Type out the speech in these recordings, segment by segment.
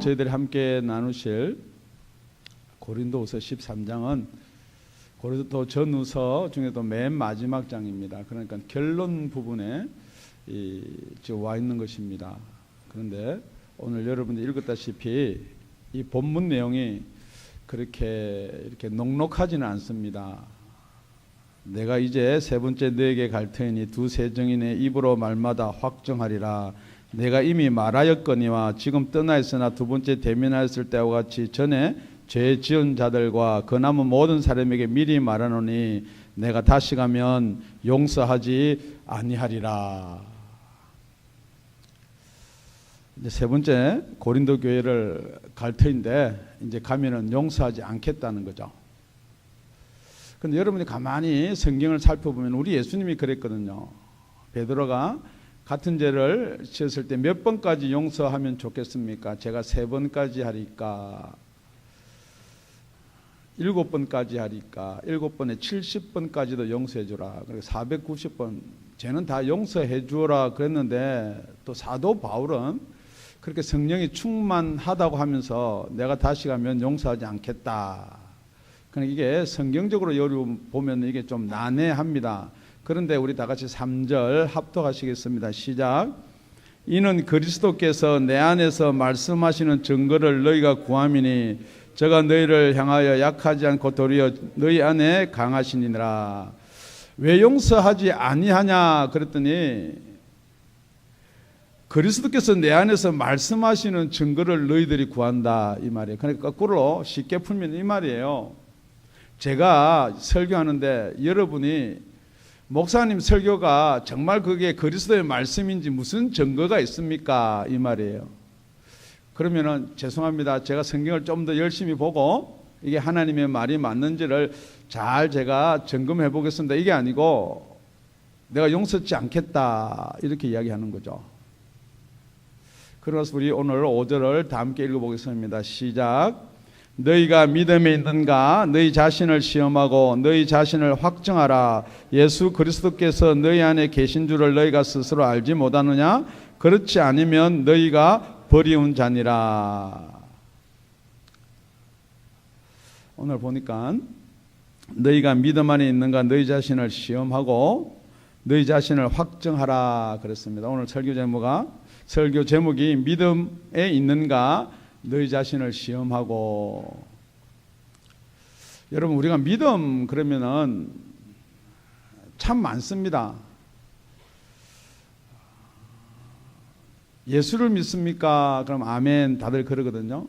저희들이 함께 나누실 고린도후서 13장은 고린도 전후서 중에도 맨 마지막 장입니다. 그러니까 결론 부분에 지금 와 있는 것입니다. 그런데 오늘 여러분들이 읽었다시피 이 본문 내용이 이렇게 녹록하지는 않습니다. 내가 이제 세 번째 너에게 갈 터이니 두세 증인의 입으로 말마다 확정하리라. 내가 이미 말하였거니와 지금 떠나 있으나 두 번째 대면하였을 때와 같이 전에 죄 지은 자들과 그 남은 모든 사람에게 미리 말하노니 내가 다시 가면 용서하지 아니하리라. 이제 세 번째 고린도 교회를 갈 터인데 이제 가면은 용서하지 않겠다는 거죠. 근데 여러분이 가만히 성경을 살펴보면 우리 예수님이 그랬거든요. 베드로가 같은 죄를 지었을 때 몇 번까지 용서하면 좋겠습니까? 제가 3번까지 하리까? 7번까지 하리까? 7번에 70번까지도 용서해 주라. 그리고 490번 쟤는 다 용서해 주라 그랬는데 또 사도 바울은 그렇게 성령이 충만하다고 하면서 내가 다시 가면 용서하지 않겠다. 그러니까 이게 성경적으로 보면 이게 좀 난해합니다. 그런데 우리 다 같이 3절 합독하시겠습니다. 시작. 이는 그리스도께서 내 안에서 말씀하시는 증거를 너희가 구함이니 저가 너희를 향하여 약하지 않고 도리어 너희 안에 강하시니라. 왜 용서하지 아니하냐 그랬더니 그리스도께서 내 안에서 말씀하시는 증거를 너희들이 구한다 이 말이에요. 그러니까 거꾸로 쉽게 풀면 이 말이에요. 제가 설교하는데 여러분이 목사님 설교가 정말 그게 그리스도의 말씀인지 무슨 증거가 있습니까? 이 말이에요. 그러면은 죄송합니다. 제가 성경을 좀 더 열심히 보고 이게 하나님의 말이 맞는지를 잘 제가 점검해 보겠습니다. 이게 아니고 내가 용서치 않겠다 이렇게 이야기하는 거죠. 그래서 우리 오늘 5절을 다 함께 읽어보겠습니다. 시작. 너희가 믿음에 있는가? 너희 자신을 시험하고 너희 자신을 확정하라. 예수 그리스도께서 너희 안에 계신 줄을 너희가 스스로 알지 못하느냐? 그렇지 않으면 너희가 버리운 자니라. 오늘 보니까 너희가 믿음 안에 있는가? 너희 자신을 시험하고 너희 자신을 확정하라 그랬습니다. 오늘 설교 제목이 믿음에 있는가? 너희 자신을 시험하고. 여러분 우리가 믿음 그러면은 참 많습니다. 예수를 믿습니까? 그럼 아멘 다들 그러거든요.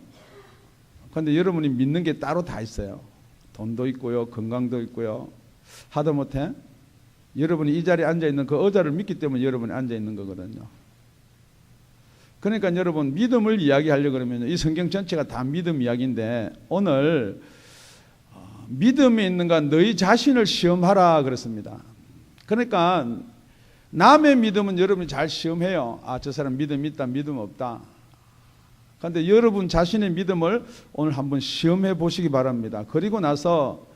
그런데 여러분이 믿는 게 따로 다 있어요. 돈도 있고요, 건강도 있고요. 하다못해 여러분이 이 자리에 앉아있는 그 의자를 믿기 때문에 여러분이 앉아있는 거거든요. 그러니까 여러분 믿음을 이야기하려고 그러면 이 성경 전체가 다 믿음 이야기인데 오늘 믿음에 있는가 너희 자신을 시험하라 그랬습니다. 그러니까 남의 믿음은 여러분이 잘 시험해요. 아, 저 사람 믿음 있다, 믿음 없다. 그런데 여러분 자신의 믿음을 오늘 한번 시험해 보시기 바랍니다. 그리고 나서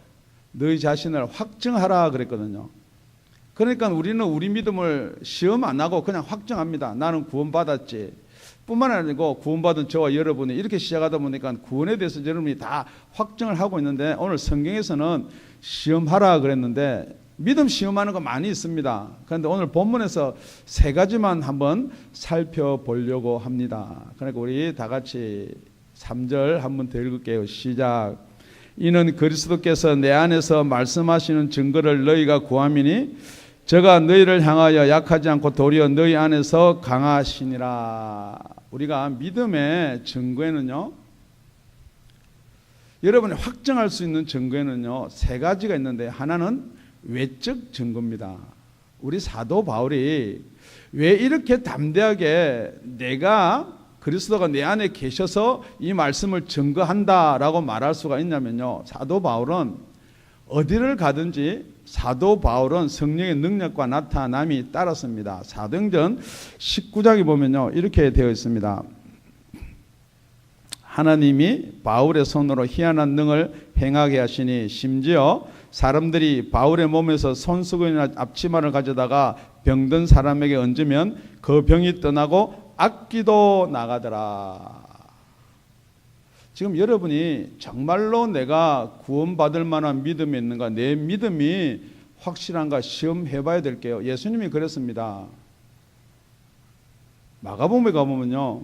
너희 자신을 확증하라 그랬거든요. 그러니까 우리는 우리 믿음을 시험 안 하고 그냥 확정합니다. 나는 구원받았지. 뿐만 아니고 구원받은 저와 여러분이 이렇게 시작하다 보니까 구원에 대해서 여러분이 다 확정을 하고 있는데 오늘 성경에서는 시험하라 그랬는데 믿음 시험하는 거 많이 있습니다. 그런데 오늘 본문에서 3가지만 한번 살펴보려고 합니다. 그러니까 우리 다 같이 3절 한번 더 읽을게요. 시작. 이는 그리스도께서 내 안에서 말씀하시는 증거를 너희가 구함이니 저가 너희를 향하여 약하지 않고 도리어 너희 안에서 강하시니라. 우리가 믿음의 증거에는요, 여러분이 확정할 수 있는 증거에는요 3가지가 있는데 하나는 외적 증거입니다. 우리 사도 바울이 왜 이렇게 담대하게 내가 그리스도가 내 안에 계셔서 이 말씀을 증거한다라고 말할 수가 있냐면요, 사도 바울은 어디를 가든지 사도 바울은 성령의 능력과 나타남이 따랐습니다. 사도행전 19장에 보면요 이렇게 되어 있습니다. 하나님이 바울의 손으로 희한한 능을 행하게 하시니 심지어 사람들이 바울의 몸에서 손수건이나 앞치마를 가져다가 병든 사람에게 얹으면 그 병이 떠나고 악기도 나가더라. 지금 여러분이 정말로 내가 구원받을 만한 믿음이 있는가, 내 믿음이 확실한가 시험해 봐야 될게요. 예수님이 그랬습니다. 마가복음에 가보면요,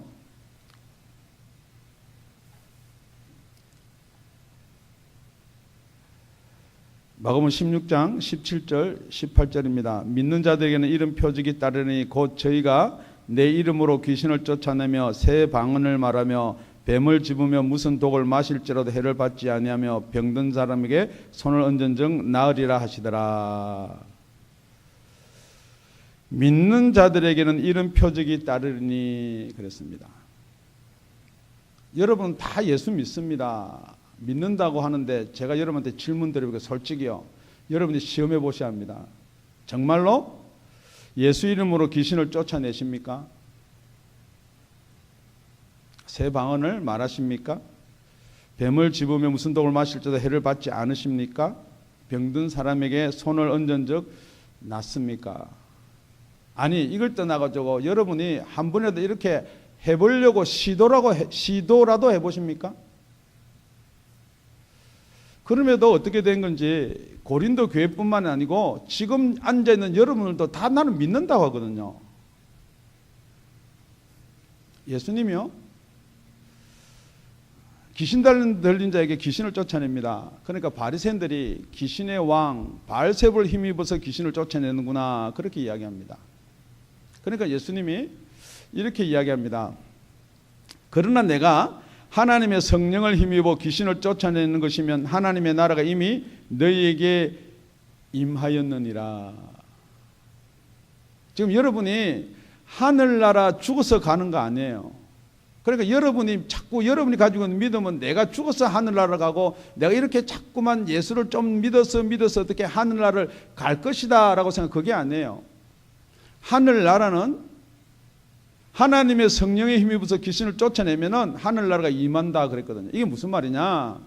마가복음 16장 17절 18절입니다. 믿는 자들에게는 이런 표적이 따르니 곧 저희가 내 이름으로 귀신을 쫓아내며 새 방언을 말하며 뱀을 집으며 무슨 독을 마실지라도 해를 받지 아니하며 병든 사람에게 손을 얹은즉 나으리라 하시더라. 믿는 자들에게는 이런 표적이 따르니 그랬습니다. 여러분 다 예수 믿습니다. 믿는다고 하는데 제가 여러분한테 질문 드리고 솔직히요, 여러분이 시험해 보셔야 합니다. 정말로 예수 이름으로 귀신을 쫓아내십니까? 새 방언을 말하십니까? 뱀을 집으며 무슨 독을 마실지도 해를 받지 않으십니까? 병든 사람에게 손을 얹은즉 낫습니까? 아니 이걸 떠나가지고 여러분이 한 번이라도 이렇게 해보려고 시도라도 해보십니까? 그럼에도 어떻게 된 건지 고린도 교회뿐만 아니고 지금 앉아있는 여러분들도 다 나는 믿는다고 하거든요. 예수님이요, 귀신 들린 자에게 귀신을 쫓아냅니다. 그러니까 바리새인들이 귀신의 왕 바알세불을 힘입어서 귀신을 쫓아내는구나 그렇게 이야기합니다. 그러니까 예수님이 이렇게 이야기합니다. 그러나 내가 하나님의 성령을 힘입어 귀신을 쫓아내는 것이면 하나님의 나라가 이미 너희에게 임하였느니라. 지금 여러분이 하늘나라 죽어서 가는 거 아니에요. 그러니까 여러분이 가지고 있는 믿음은 내가 죽어서 하늘나라 가고 내가 이렇게 자꾸만 예수를 좀 믿어서 어떻게 하늘나라를 갈 것이다 라고 생각, 그게 아니에요. 하늘나라는 하나님의 성령에 힘입어서 귀신을 쫓아내면은 하늘나라가 임한다 그랬거든요. 이게 무슨 말이냐?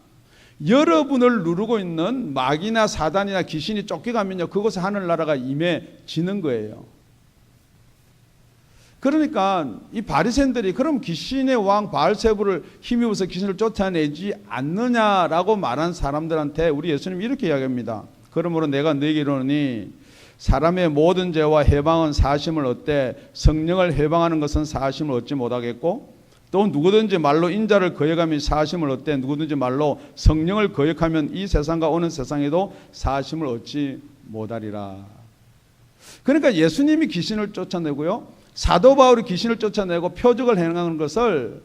여러분을 누르고 있는 마귀나 사단이나 귀신이 쫓겨가면요, 그곳에 하늘나라가 임해지는 거예요. 그러니까 이 바리새인들이 그럼 귀신의 왕 바알세불을 힘입어서 귀신을 쫓아내지 않느냐라고 말한 사람들한테 우리 예수님이 이렇게 이야기합니다. 그러므로 내가 너에게 이르노니 사람의 모든 죄와 해방은 사심을 얻되 성령을 해방하는 것은 사심을 얻지 못하겠고 또 누구든지 말로 인자를 거역하면 사심을 얻되 누구든지 말로 성령을 거역하면 이 세상과 오는 세상에도 사심을 얻지 못하리라. 그러니까 예수님이 귀신을 쫓아내고요, 사도 바울이 귀신을 쫓아내고 표적을 행하는 것을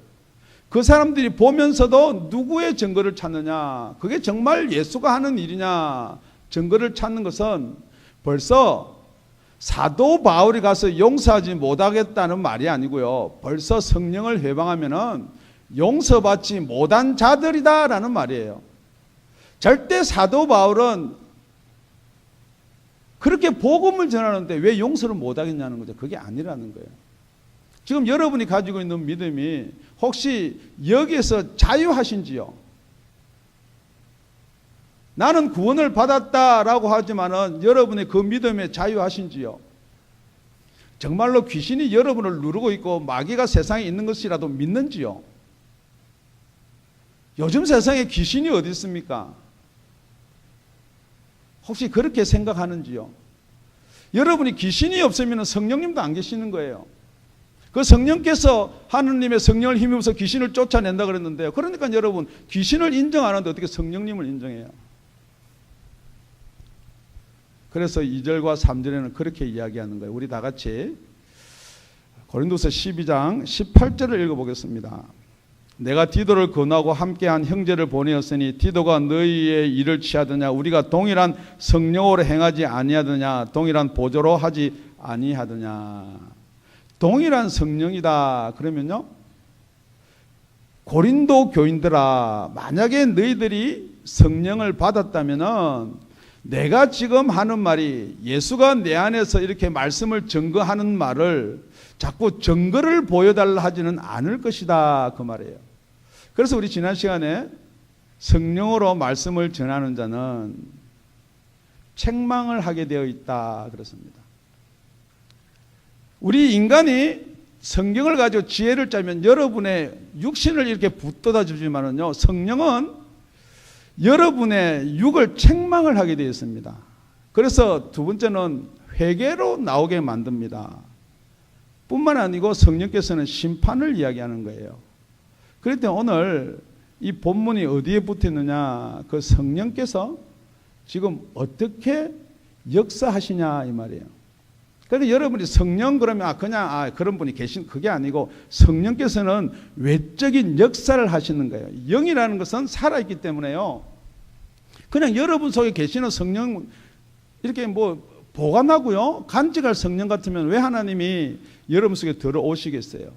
그 사람들이 보면서도 누구의 증거를 찾느냐, 그게 정말 예수가 하는 일이냐 증거를 찾는 것은 벌써 사도 바울이 가서 용서하지 못하겠다는 말이 아니고요, 벌써 성령을 회방하면은 용서받지 못한 자들이다라는 말이에요. 절대 사도 바울은 그렇게 복음을 전하는데 왜 용서를 못하겠냐는 거죠. 그게 아니라는 거예요. 지금 여러분이 가지고 있는 믿음이 혹시 여기에서 자유하신지요? 나는 구원을 받았다라고 하지만은 여러분의 그 믿음에 자유하신지요? 정말로 귀신이 여러분을 누르고 있고 마귀가 세상에 있는 것이라도 믿는지요? 요즘 세상에 귀신이 어디 있습니까? 혹시 그렇게 생각하는지요? 여러분이 귀신이 없으면 성령님도 안 계시는 거예요. 그 성령께서 하느님의 성령을 힘입어서 귀신을 쫓아낸다 그랬는데요. 그러니까 여러분 귀신을 인정하는데 어떻게 성령님을 인정해요? 그래서 2절과 3절에는 그렇게 이야기하는 거예요. 우리 다 같이 고린도서 12장 18절을 읽어보겠습니다. 내가 디도를 권하고 함께한 형제를 보내었으니 디도가 너희의 일을 취하더냐, 우리가 동일한 성령으로 행하지 아니하더냐, 동일한 보조로 하지 아니하더냐. 동일한 성령이다 그러면요, 고린도 교인들아, 만약에 너희들이 성령을 받았다면은 내가 지금 하는 말이 예수가 내 안에서 이렇게 말씀을 증거하는 말을 자꾸 증거를 보여달라 하지는 않을 것이다 그 말이에요. 그래서 우리 지난 시간에 성령으로 말씀을 전하는 자는 책망을 하게 되어 있다 그렇습니다. 우리 인간이 성경을 가지고 지혜를 짜면 여러분의 육신을 이렇게 붙돋아 주지만은요, 성령은 여러분의 육을 책망을 하게 되어 있습니다. 그래서 두 번째는 회개로 나오게 만듭니다. 뿐만 아니고 성령께서는 심판을 이야기하는 거예요. 그럴 때 오늘 이 본문이 어디에 붙어 있느냐, 그 성령께서 지금 어떻게 역사하시냐 이 말이에요. 그런데 여러분이 성령 그러면 그냥 그런 분이 계신, 그게 아니고 성령께서는 외적인 역사를 하시는 거예요. 영이라는 것은 살아있기 때문에요, 그냥 여러분 속에 계시는 성령 이렇게 뭐 보관하고요 간직할 성령 같으면 왜 하나님이 여러분 속에 들어오시겠어요?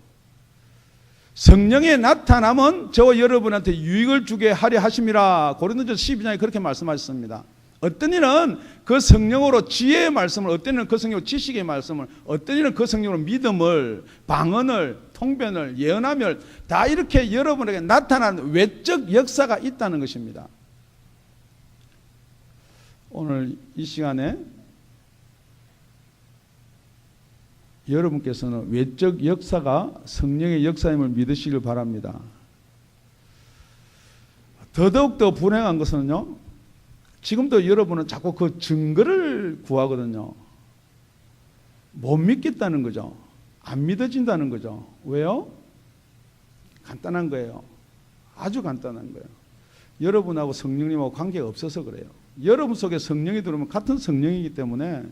성령의 나타남은 저와 여러분한테 유익을 주게 하려 하심이라 고린도전서 12장에 그렇게 말씀하셨습니다. 어떤 이는 그 성령으로 지혜의 말씀을, 어떤 이는 그 성령으로 지식의 말씀을, 어떤 이는 그 성령으로 믿음을, 방언을, 통변을, 예언함을, 다 이렇게 여러분에게 나타난 외적 역사가 있다는 것입니다. 오늘 이 시간에 여러분께서는 외적 역사가 성령의 역사임을 믿으시길 바랍니다. 더더욱더 불행한 것은요, 지금도 여러분은 자꾸 그 증거를 구하거든요. 못 믿겠다는 거죠. 안 믿어진다는 거죠. 왜요? 간단한 거예요. 아주 간단한 거예요. 여러분하고 성령님하고 관계가 없어서 그래요. 여러분 속에 성령이 들어오면 같은 성령이기 때문에,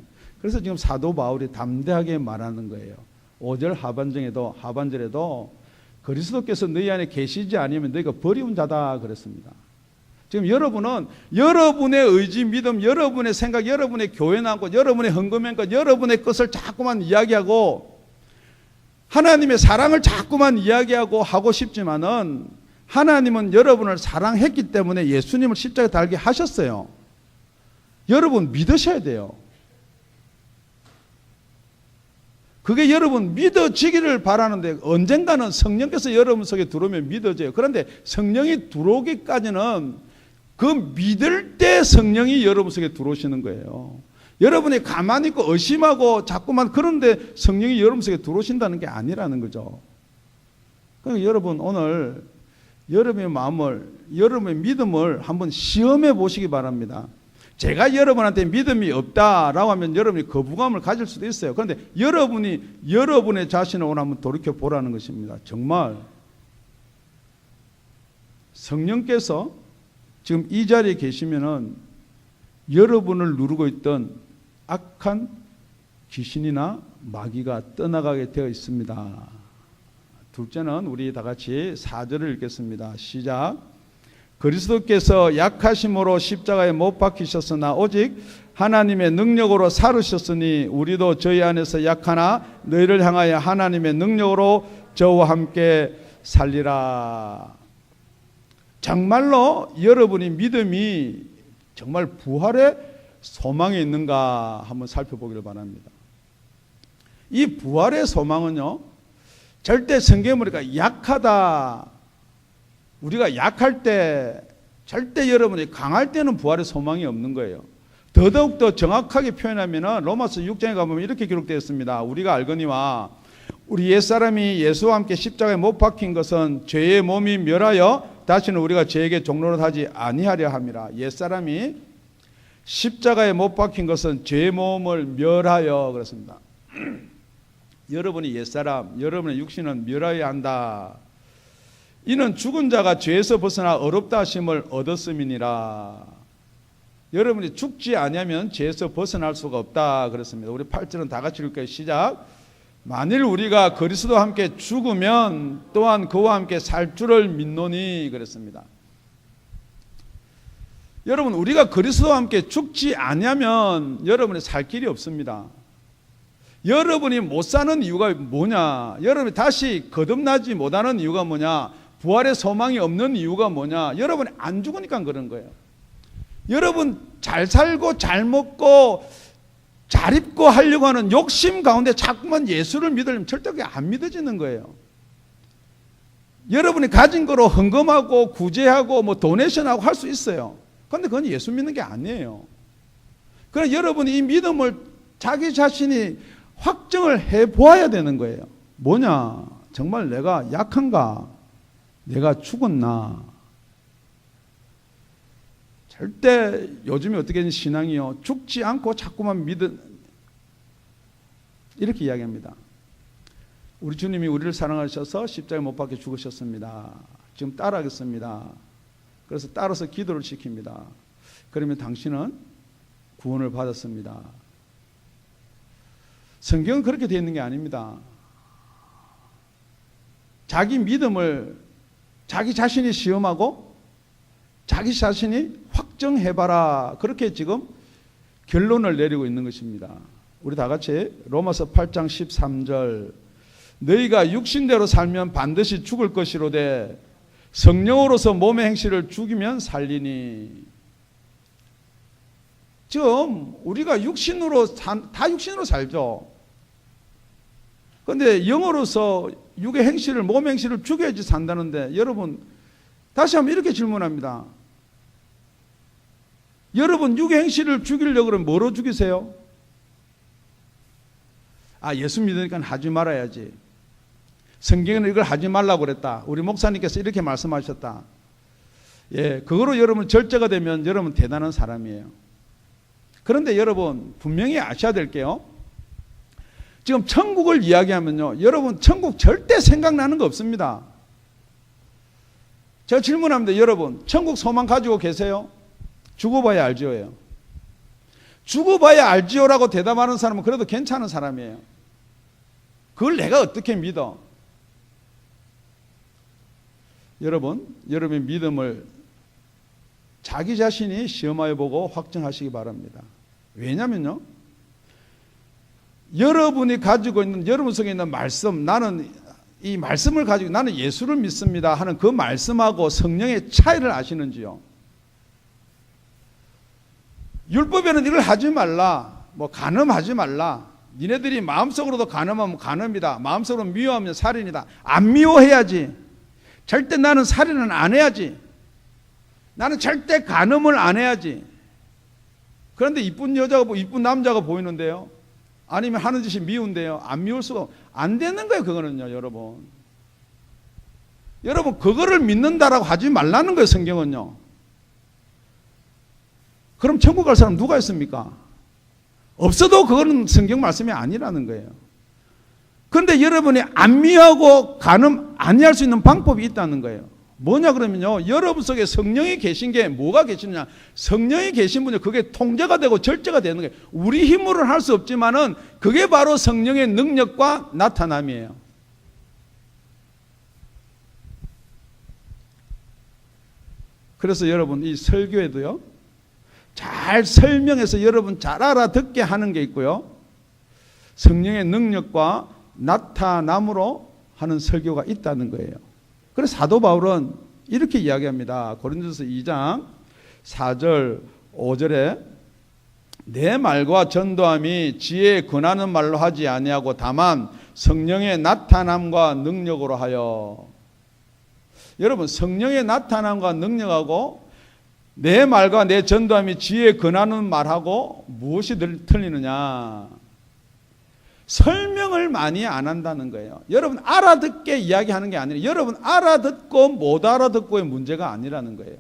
그래서 지금 사도 바울이 담대하게 말하는 거예요. 5절 하반절에도 그리스도께서 너희 안에 계시지 않으면 너희가 버리운 자다 그랬습니다. 지금 여러분은 여러분의 의지, 믿음, 여러분의 생각, 여러분의 교회난 것, 여러분의 헌금한 것, 여러분의 것을 자꾸만 이야기하고 하나님의 사랑을 자꾸만 이야기하고 하고 싶지만은, 하나님은 여러분을 사랑했기 때문에 예수님을 십자가에 달게 하셨어요. 여러분 믿으셔야 돼요. 그게 여러분 믿어지기를 바라는데, 언젠가는 성령께서 여러분 속에 들어오면 믿어져요. 그런데 성령이 들어오기까지는 그 믿을 때 성령이 여러분 속에 들어오시는 거예요. 여러분이 가만히 있고 의심하고 자꾸만 그런데 성령이 여러분 속에 들어오신다는 게 아니라는 거죠. 그러니까 여러분 오늘 여러분의 마음을, 여러분의 믿음을 한번 시험해 보시기 바랍니다. 제가 여러분한테 믿음이 없다라고 하면 여러분이 거부감을 가질 수도 있어요. 그런데 여러분이 여러분의 자신을 오늘 한번 돌이켜 보라는 것입니다. 정말 성령께서 지금 이 자리에 계시면은 여러분을 누르고 있던 악한 귀신이나 마귀가 떠나가게 되어 있습니다. 둘째는 우리 다 같이 4절을 읽겠습니다. 시작. 그리스도께서 약하심으로 십자가에 못 박히셨으나 오직 하나님의 능력으로 살으셨으니 우리도 저희 안에서 약하나 너희를 향하여 하나님의 능력으로 저와 함께 살리라. 정말로 여러분이 믿음이 정말 부활의 소망이 있는가 한번 살펴보기를 바랍니다. 이 부활의 소망은요, 절대 성경에 보니까 약하다, 우리가 약할 때, 절대 여러분이 강할 때는 부활의 소망이 없는 거예요. 더더욱더 정확하게 표현하면 로마서 6장에 가보면 이렇게 기록되어 있습니다. 우리가 알거니와 우리 옛사람이 예수와 함께 십자가에 못 박힌 것은 죄의 몸이 멸하여 다시는 우리가 죄에게 종노릇하지 아니하려 함이라. 옛사람이 십자가에 못 박힌 것은 죄의 몸을 멸하여 그렇습니다. 여러분이 옛사람, 여러분의 육신은 멸하여야 한다. 이는 죽은 자가 죄에서 벗어나 어렵다 하심을 얻었음이니라. 여러분이 죽지 아니하면 죄에서 벗어날 수가 없다 그랬습니다. 우리 8절은 다 같이 읽을까요? 시작. 만일 우리가 그리스도와 함께 죽으면 또한 그와 함께 살 줄을 믿노니 그랬습니다. 여러분, 우리가 그리스도와 함께 죽지 아니하면 여러분이 살 길이 없습니다. 여러분이 못 사는 이유가 뭐냐? 여러분이 다시 거듭나지 못하는 이유가 뭐냐? 부활의 소망이 없는 이유가 뭐냐? 여러분이 안 죽으니까 그런 거예요. 여러분 잘 살고 잘 먹고 잘 입고 하려고 하는 욕심 가운데 자꾸만 예수를 믿으려면 절대 그게 안 믿어지는 거예요. 여러분이 가진 거로 헌금하고 구제하고 뭐 도네이션하고 할 수 있어요. 그런데 그건 예수 믿는 게 아니에요. 그러나 여러분이 이 믿음을 자기 자신이 확정을 해보아야 되는 거예요. 뭐냐? 정말 내가 약한가? 내가 죽었나? 절대 요즘에 어떻게 하는 신앙이요? 죽지 않고 자꾸만 이렇게 이야기합니다. 우리 주님이 우리를 사랑하셔서 십자가에 못 박혀 죽으셨습니다. 지금 따라하겠습니다. 그래서 따라서 기도를 시킵니다. 그러면 당신은 구원을 받았습니다. 성경은 그렇게 되어 있는 게 아닙니다. 자기 믿음을 자기 자신이 시험하고 자기 자신이 확정해봐라. 그렇게 지금 결론을 내리고 있는 것입니다. 우리 다 같이 로마서 8장 13절 너희가 육신대로 살면 반드시 죽을 것이로되 성령으로서 몸의 행실을 죽이면 살리니. 지금 우리가 육신으로 다 육신으로 살죠. 그런데 영으로서 육의 행실을 몸의 행실을 죽여야지 산다는데 여러분 다시 한번 이렇게 질문합니다. 여러분 육의 행실을 죽이려고 그러면 뭐로 죽이세요? 예수 믿으니까 하지 말아야지. 성경에는 이걸 하지 말라고 그랬다. 우리 목사님께서 이렇게 말씀하셨다. 그거로 여러분 절제가 되면 여러분 대단한 사람이에요. 그런데 여러분 분명히 아셔야 될 게요. 지금 천국을 이야기하면요. 여러분 천국 절대 생각나는 거 없습니다. 제가 질문합니다. 여러분 천국 소망 가지고 계세요? 죽어봐야 알지요예요. 죽어봐야 알지요라고 대답하는 사람은 그래도 괜찮은 사람이에요. 그걸 내가 어떻게 믿어? 여러분, 여러분의 믿음을 자기 자신이 시험하여 보고 확정하시기 바랍니다. 왜냐면요, 여러분이 가지고 있는, 여러분 속에 있는 말씀, 나는 이 말씀을 가지고 나는 예수를 믿습니다 하는 그 말씀하고 성령의 차이를 아시는지요? 율법에는 이걸 하지 말라, 간음하지 말라. 니네들이 마음속으로도 간음하면 간음이다. 마음속으로 미워하면 살인이다. 안 미워해야지. 절대 나는 살인은 안 해야지. 나는 절대 간음을 안 해야지. 그런데 이쁜 여자가 이쁜 남자가 보이는데요. 아니면 하는 짓이 미운데요. 안 미울 수가 안 되는 거예요. 그거는요, 여러분. 여러분 그거를 믿는다라고 하지 말라는 거예요. 성경은요. 그럼 천국 갈 사람 누가 있습니까? 없어도 그거는 성경 말씀이 아니라는 거예요. 그런데 여러분이 안 미워하고 간음 안 할 수 있는 방법이 있다는 거예요. 뭐냐 그러면요, 여러분 속에 성령이 계신 게 뭐가 계시느냐? 성령이 계신 분이 그게 통제가 되고 절제가 되는 거예요. 우리 힘으로는 할 수 없지만은 그게 바로 성령의 능력과 나타남이에요. 그래서 여러분 이 설교에도요, 잘 설명해서 여러분 잘 알아듣게 하는 게 있고요, 성령의 능력과 나타남으로 하는 설교가 있다는 거예요. 그래서 사도 바울은 이렇게 이야기합니다. 고린도서 2장 4절 5절에 내 말과 전도함이 지혜에 권하는 말로 하지 아니하고 다만 성령의 나타남과 능력으로 하여. 여러분 성령의 나타남과 능력하고 내 말과 내 전도함이 지혜에 권하는 말하고 무엇이 틀리느냐? 설명을 많이 안 한다는 거예요. 여러분 알아듣게 이야기하는 게 아니라 여러분 알아듣고 못 알아듣고의 문제가 아니라는 거예요.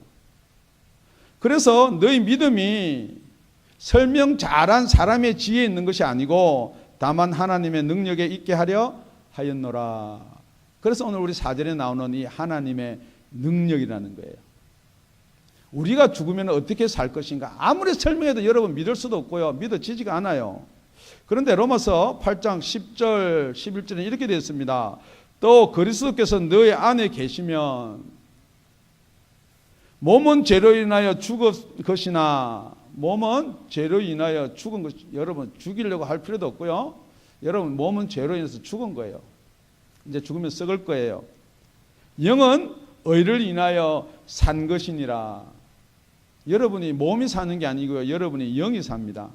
그래서 너희 믿음이 설명 잘한 사람의 지혜에 있는 것이 아니고 다만 하나님의 능력에 있게 하려 하였노라. 그래서 오늘 우리 4절에 나오는 이 하나님의 능력이라는 거예요. 우리가 죽으면 어떻게 살 것인가? 아무리 설명해도 여러분 믿을 수도 없고요, 믿어지지가 않아요. 그런데 로마서 8장 10절 11절에 이렇게 되어 있습니다. 또 그리스도께서 너희 안에 계시면 몸은 죄로 인하여 죽은 것이나, 몸은 죄로 인하여 죽은 것, 여러분 죽이려고 할 필요도 없고요, 여러분 몸은 죄로 인해서 죽은 거예요. 이제 죽으면 썩을 거예요. 영은 의를 인하여 산 것이니라. 여러분이 몸이 사는 게 아니고요, 여러분이 영이 삽니다.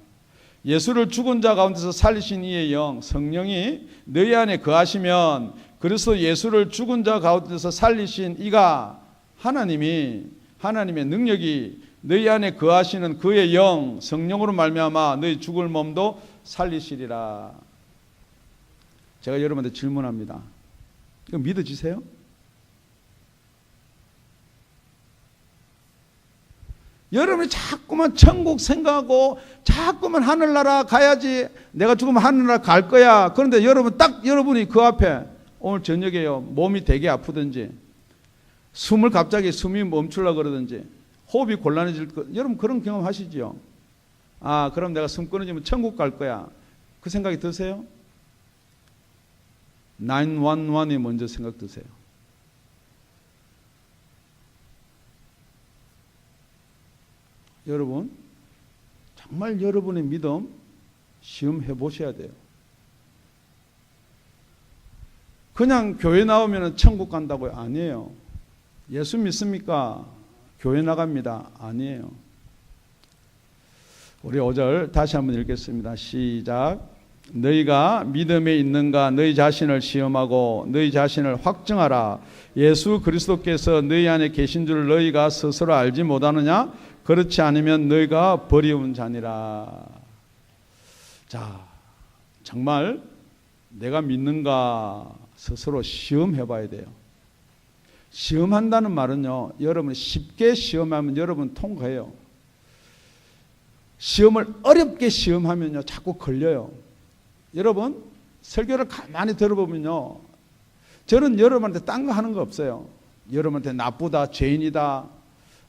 예수를 죽은 자 가운데서 살리신 이의 영, 성령이 너희 안에 거하시면 그리스도 예수를 죽은 자 가운데서 살리신 이가 하나님의 능력이 너희 안에 거하시는 그의 영, 성령으로 말미암아 너희 죽을 몸도 살리시리라. 제가 여러분한테 질문합니다. 이거 믿어지세요? 여러분이 자꾸만 천국 생각하고 자꾸만 하늘나라 가야지, 내가 죽으면 하늘나라 갈 거야. 그런데 여러분 딱 여러분이 그 앞에 오늘 저녁에요, 몸이 되게 아프든지 숨을 갑자기 숨이 멈추려고 그러든지 호흡이 곤란해질 거, 여러분 그런 경험 하시지요? 아, 그럼 내가 숨 끊어지면 천국 갈 거야, 그 생각이 드세요? 911이 먼저 생각 드세요. 여러분 정말 여러분의 믿음 시험해 보셔야 돼요. 그냥 교회 나오면 천국 간다고요? 아니에요. 예수 믿습니까? 교회 나갑니다. 아니에요. 우리 5절 다시 한번 읽겠습니다. 시작. 너희가 믿음에 있는가 너희 자신을 시험하고 너희 자신을 확증하라. 예수 그리스도께서 너희 안에 계신 줄 너희가 스스로 알지 못하느냐? 그렇지 않으면 너희가 버리운 자니라. 자, 정말 내가 믿는가 스스로 시험해 봐야 돼요. 시험한다는 말은요, 여러분이 쉽게 시험하면 여러분 통과해요. 시험을 어렵게 시험하면요 자꾸 걸려요. 여러분 설교를 가만히 들어보면요, 저는 여러분한테 딴 거 하는 거 없어요. 여러분한테 나쁘다, 죄인이다,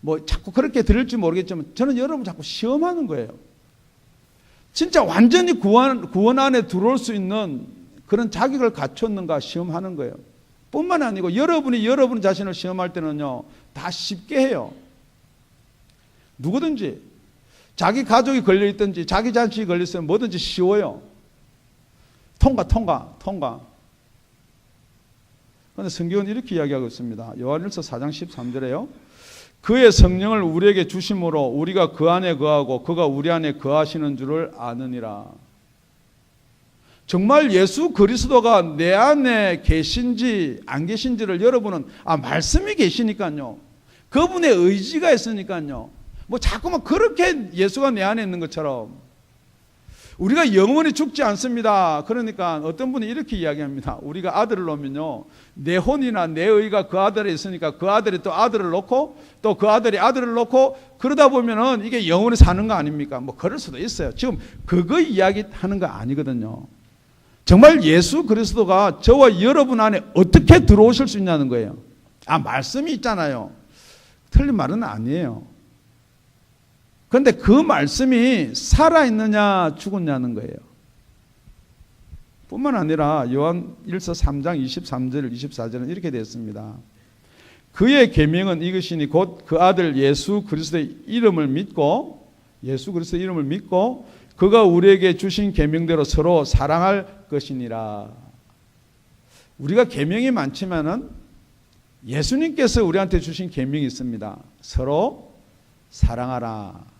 뭐 자꾸 그렇게 들을지 모르겠지만 저는 여러분 자꾸 시험하는 거예요. 진짜 완전히 구원 안에 들어올 수 있는 그런 자격을 갖췄는가 시험하는 거예요. 뿐만 아니고 여러분이 여러분 자신을 시험할 때는요 다 쉽게 해요. 누구든지 자기 가족이 걸려있든지 자기 자식이 걸려있으면 뭐든지 쉬워요. 통과. 그런데 성경은 이렇게 이야기하고 있습니다. 요한일서 4장 13절에요. 그의 성령을 우리에게 주심으로 우리가 그 안에 거하고 그가 우리 안에 거하시는 줄을 아느니라. 정말 예수 그리스도가 내 안에 계신지 안 계신지를 여러분은 말씀이 계시니까요, 그분의 의지가 있으니까요, 뭐 자꾸만 그렇게 예수가 내 안에 있는 것처럼 우리가 영원히 죽지 않습니다. 그러니까 어떤 분이 이렇게 이야기합니다. 우리가 아들을 놓으면요 내 혼이나 내 의가 그 아들에 있으니까 그 아들이 또 아들을 놓고 또 그 아들이 아들을 놓고 그러다 보면은 이게 영원히 사는 거 아닙니까? 뭐 그럴 수도 있어요. 지금 그거 이야기하는 거 아니거든요. 정말 예수 그리스도가 저와 여러분 안에 어떻게 들어오실 수 있냐는 거예요. 말씀이 있잖아요. 틀린 말은 아니에요. 그런데 그 말씀이 살아있느냐 죽었냐는 거예요. 뿐만 아니라 요한 1서 3장 23절 24절은 이렇게 되어 있습니다. 그의 계명은 이것이니 곧 그 아들 예수 그리스도의 이름을 믿고 그가 우리에게 주신 계명대로 서로 사랑할 것이니라. 우리가 계명이 많지만은 예수님께서 우리한테 주신 계명이 있습니다. 서로 사랑하라.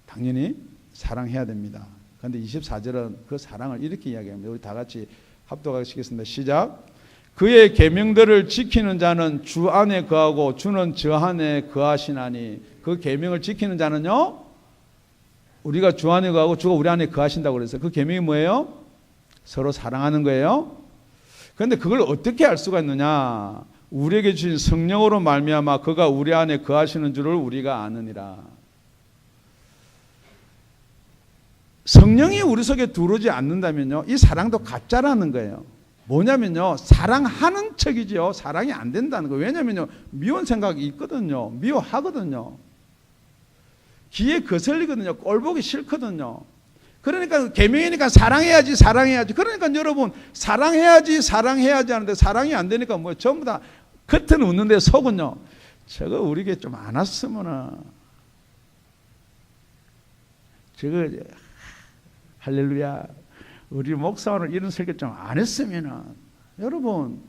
당연히 사랑해야 됩니다. 그런데 24절은 그 사랑을 이렇게 이야기합니다. 우리 다 같이 합독하시겠습니다. 시작. 그의 계명들을 지키는 자는 주 안에 거하고 주는 저 안에 거하시나니. 그 계명을 지키는 자는요, 우리가 주 안에 거하고 주가 우리 안에 거하신다고 그랬어요. 그 계명이 뭐예요? 서로 사랑하는 거예요. 그런데 그걸 어떻게 알 수가 있느냐? 우리에게 주신 성령으로 말미암아 그가 우리 안에 거하시는 줄을 우리가 아느니라. 성령이 우리 속에 들어오지 않는다면요, 이 사랑도 가짜라는 거예요. 뭐냐면요, 사랑하는 척이죠. 사랑이 안 된다는 거예요. 왜냐면요, 미운 생각이 있거든요. 미워하거든요. 귀에 거슬리거든요. 꼴보기 싫거든요. 그러니까 계명이니까 사랑해야지. 그러니까 여러분 사랑해야지 하는데 사랑이 안 되니까 뭐 전부 다 겉은 웃는데 속은요, 저거 우리에게 좀 안 왔으면은, 저거 할렐루야, 우리 목사는 이런 설교 좀 안 했으면은, 여러분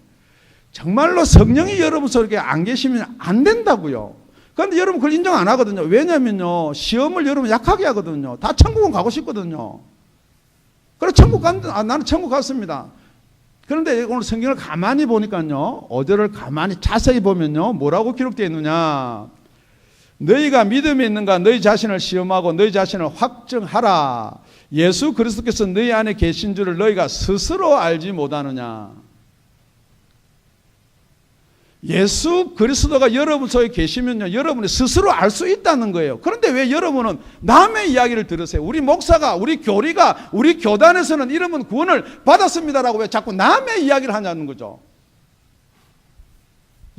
정말로 성령이 여러분 속에 안 계시면 안 된다고요. 그런데 여러분 그걸 인정 안 하거든요. 왜냐면요, 시험을 여러분 약하게 하거든요. 다 천국은 가고 싶거든요. 그래서 나는 천국 갔습니다. 그런데 오늘 성경을 가만히 보니까요, 5절을 가만히 자세히 보면요, 뭐라고 기록되어 있느냐? 너희가 믿음이 있는가 너희 자신을 시험하고 너희 자신을 확증하라. 예수 그리스도께서 너희 안에 계신 줄을 너희가 스스로 알지 못하느냐. 예수 그리스도가 여러분 속에 계시면요, 여러분이 스스로 알 수 있다는 거예요. 그런데 왜 여러분은 남의 이야기를 들으세요? 우리 목사가, 우리 교리가, 우리 교단에서는 이러면 구원을 받았습니다라고 왜 자꾸 남의 이야기를 하냐는 거죠.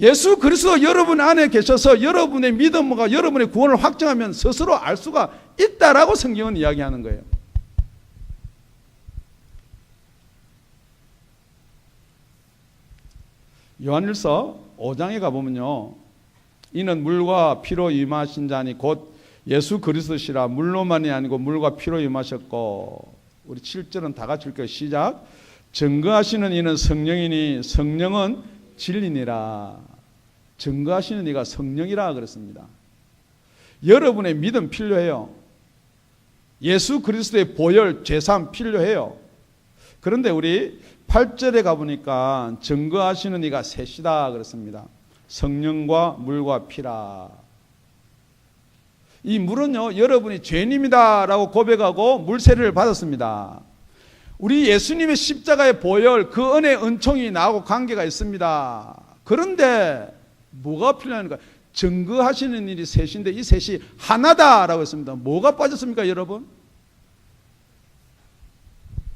예수 그리스도 여러분 안에 계셔서 여러분의 믿음과 여러분의 구원을 확정하면 스스로 알 수가 있다라고 성경은 이야기하는 거예요. 요한일서 5장에 가보면요, 이는 물과 피로 임하신 자니 곧 예수 그리스도시라. 물로만이 아니고 물과 피로 임하셨고, 우리 7절은 다 같이 읽을게요. 시작. 증거하시는 이는 성령이니 성령은 진리니라. 증거하시는 이가 성령이라 그랬습니다. 여러분의 믿음 필요해요. 예수 그리스도의 보혈 제사함 필요해요. 그런데 우리 8절에 가보니까 증거하시는 이가 셋이다 그랬습니다. 성령과 물과 피라. 이 물은요, 여러분이 죄인입니다 라고 고백하고 물세례를 받았습니다. 우리 예수님의 십자가의 보혈, 그 은혜의 은총이 나하고 관계가 있습니다. 그런데 뭐가 필요한가? 증거하시는 일이 셋인데 이 셋이 하나다라고 했습니다. 뭐가 빠졌습니까, 여러분?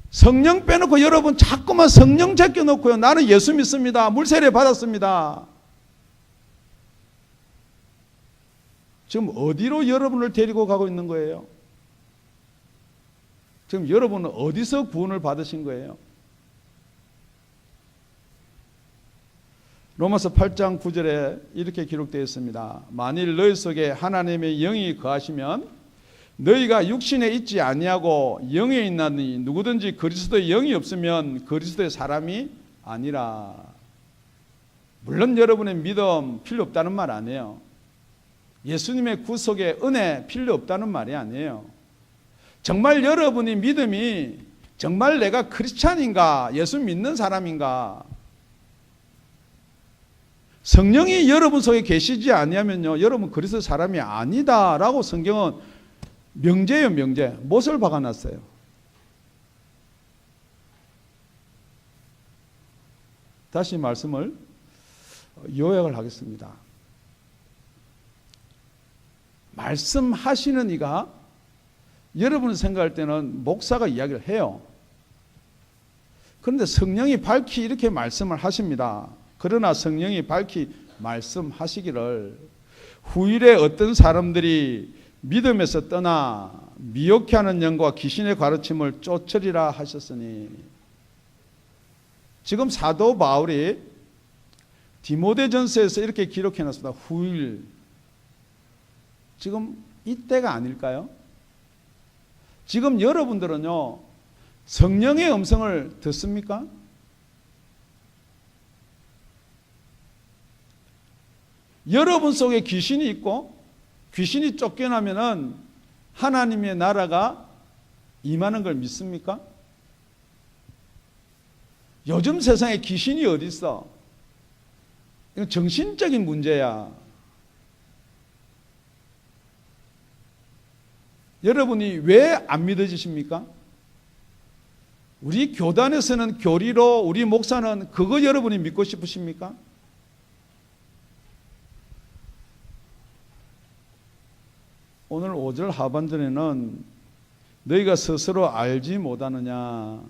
성령 빼놓고 여러분 자꾸만 성령 제껴놓고요, 나는 예수 믿습니다, 물세례 받았습니다. 지금 어디로 여러분을 데리고 가고 있는 거예요? 지금 여러분은 어디서 구원을 받으신 거예요? 로마서 8장 9절에 이렇게 기록되어 있습니다. 만일 너희 속에 하나님의 영이 거하시면 너희가 육신에 있지 아니하고 영에 있나니 누구든지 그리스도의 영이 없으면 그리스도의 사람이 아니라. 물론 여러분의 믿음 필요 없다는 말 아니에요. 예수님의 구속의 은혜 필요 없다는 말이 아니에요. 정말 여러분이 믿음이 정말 내가 크리스찬인가, 예수 믿는 사람인가, 성령이 여러분 속에 계시지 아니하면요, 여러분 그리스도 사람이 아니다라고 성경은 명제예요, 명제. 못을 박아놨어요. 다시 말씀을 요약을 하겠습니다. 말씀하시는 이가 여러분이 생각할 때는 목사가 이야기를 해요. 그런데 성령이 밝히 이렇게 말씀을 하십니다. 그러나 성령이 밝히 말씀하시기를 후일에 어떤 사람들이 믿음에서 떠나 미혹해 하는 영과 귀신의 가르침을 쫓으리라 하셨으니. 지금 사도 바울이 디모데전서에서 이렇게 기록해 놨습니다. 후일. 지금 이때가 아닐까요? 지금 여러분들은요, 성령의 음성을 듣습니까? 여러분 속에 귀신이 있고 귀신이 쫓겨나면은 하나님의 나라가 임하는 걸 믿습니까? 요즘 세상에 귀신이 어디 있어? 이건 정신적인 문제야. 여러분이 왜 안 믿어지십니까? 우리 교단에서는 교리로, 우리 목사는 그거 여러분이 믿고 싶으십니까? 오늘 5절 하반절에는 너희가 스스로 알지 못하느냐,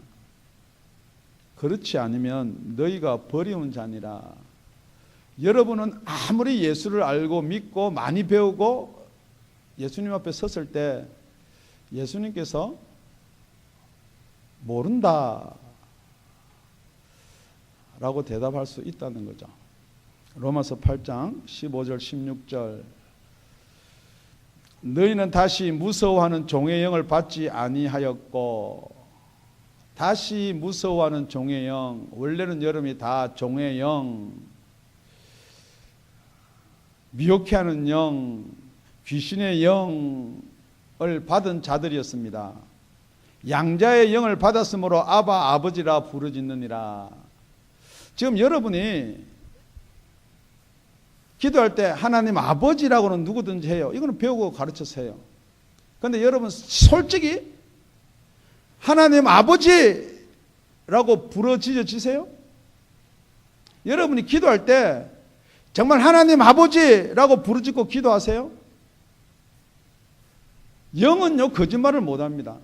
그렇지 않으면 너희가 버리운 자니라. 여러분은 아무리 예수를 알고 믿고 많이 배우고 예수님 앞에 섰을 때 예수님께서 모른다 라고 대답할 수 있다는 거죠. 로마서 8장 15절 16절. 너희는 다시 무서워하는 종의 영을 받지 아니하였고. 다시 무서워하는 종의 영, 원래는 여러분이 다 종의 영, 미혹해 하는 영, 귀신의 영을 받은 자들이었습니다. 양자의 영을 받았으므로 아바 아버지라 부르짖느니라. 지금 여러분이 기도할 때 하나님 아버지라고는 누구든지 해요. 이거는 배우고 가르쳐서 해요. 그런데 여러분 솔직히 하나님 아버지라고 부르짖으세요? 여러분이 기도할 때 정말 하나님 아버지라고 부르짖고 기도하세요? 영은요 거짓말을 못합니다.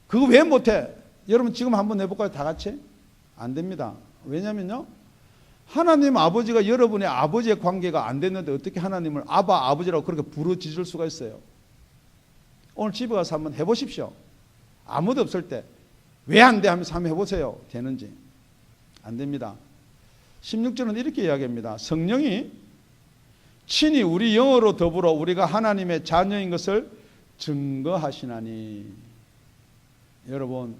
그거 왜 못해? 여러분 지금 한번 해볼까요? 다 같이? 안 됩니다. 왜냐면요 하나님 아버지가 여러분의 아버지의 관계가 안 됐는데 어떻게 하나님을 아바 아버지라고 그렇게 부르짖을 수가 있어요? 오늘 집에 가서 한번 해보십시오. 아무도 없을 때 왜 안 돼? 하면서 한번 해보세요. 되는지. 안 됩니다. 16절은 이렇게 이야기합니다. 성령이 친히 우리 영으로 더불어 우리가 하나님의 자녀인 것을 증거하시나니. 여러분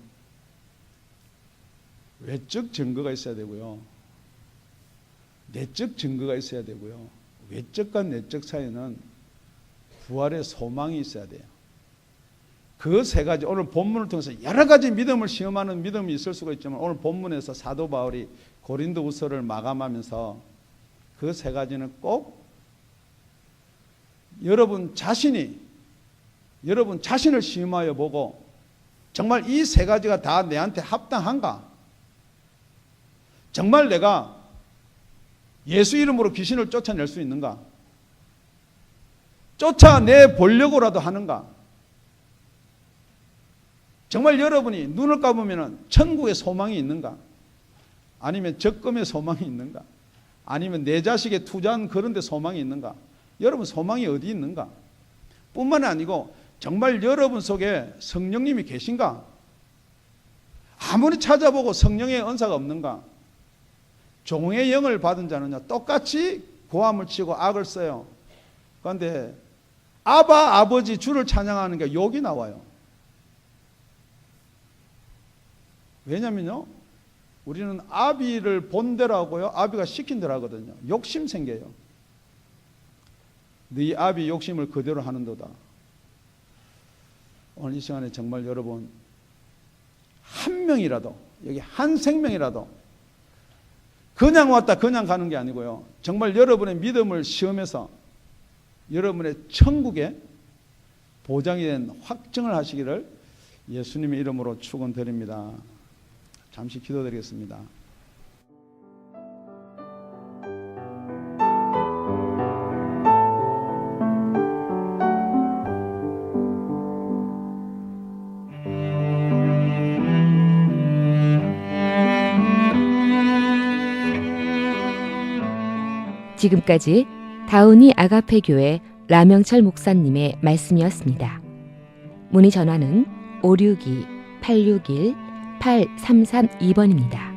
외적 증거가 있어야 되고요. 내적 증거가 있어야 되고요. 외적과 내적 사이에는 부활의 소망이 있어야 돼요. 그 세 가지 오늘 본문을 통해서 여러 가지 믿음을 시험하는 믿음이 있을 수가 있지만 오늘 본문에서 사도 바울이 고린도후서를 마감하면서 그 세 가지는 꼭 여러분 자신을 시험하여 보고 정말 이 세 가지가 다 내한테 합당한가? 정말 내가 예수 이름으로 귀신을 쫓아낼 수 있는가? 쫓아내 보려고라도 하는가? 정말 여러분이 눈을 감으면 천국의 소망이 있는가? 아니면 적금의 소망이 있는가? 아니면 내 자식에 투자한 그런 데 소망이 있는가? 여러분 소망이 어디 있는가? 뿐만 아니고 정말 여러분 속에 성령님이 계신가? 아무리 찾아보고 성령의 은사가 없는가? 종의 영을 받은 자는요 똑같이 고함을 치고 악을 써요. 그런데 아바 아버지 주를 찬양하는 게 욕이 나와요. 왜냐면요 우리는 아비를 본 대로 하고요 아비가 시킨 대로 하거든요. 욕심 생겨요. 네 아비 욕심을 그대로 하는도다. 오늘 이 시간에 정말 여러분 한 명이라도 여기 한 생명이라도 그냥 왔다 그냥 가는 게 아니고요 정말 여러분의 믿음을 시험해서 여러분의 천국에 보장이 된 확증을 하시기를 예수님의 이름으로 축원드립니다. 잠시 기도드리겠습니다. 지금까지 다운이 아가페 교회 라명철 목사님의 말씀이었습니다. 문의 전화는 562-861-8332번입니다.